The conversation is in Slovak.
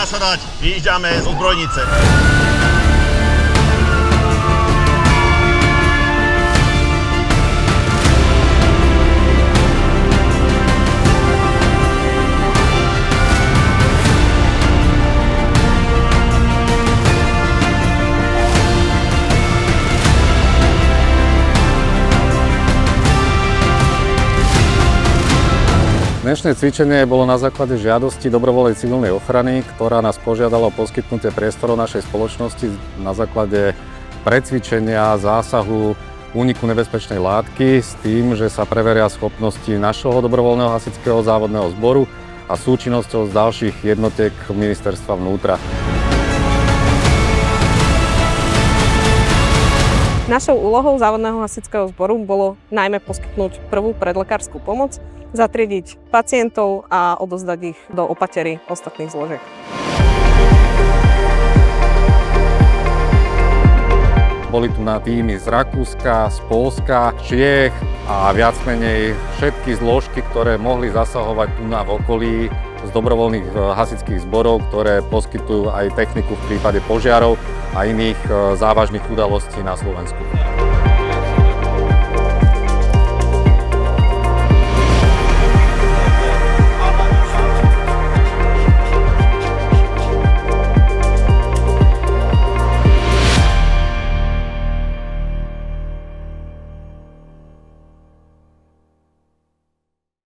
nasadať, vyjížďame z Obrojnice. Dnešné cvičenie bolo na základe žiadosti dobrovoľnej civilnej ochrany, ktorá nás požiadala o poskytnutie priestorov našej spoločnosti na základe precvičenia, zásahu, úniku nebezpečnej látky s tým, že sa preveria schopnosti našho dobrovoľného hasičského závodného zboru a súčinnosťou z ďalších jednotiek ministerstva vnútra. Našou úlohou závodného hasičského zboru bolo najmä poskytnúť prvú predlekárskú pomoc, zatriediť pacientov a odozdať ich do opatery ostatných zložiek. Boli tu na týmy z Rakúska, z Poľska, Čiech a viac menej všetky zložky, ktoré mohli zasahovať tu na v okolí z dobrovoľných hasičských zborov, ktoré poskytujú aj techniku v prípade požiarov a iných závažných udalostí na Slovensku.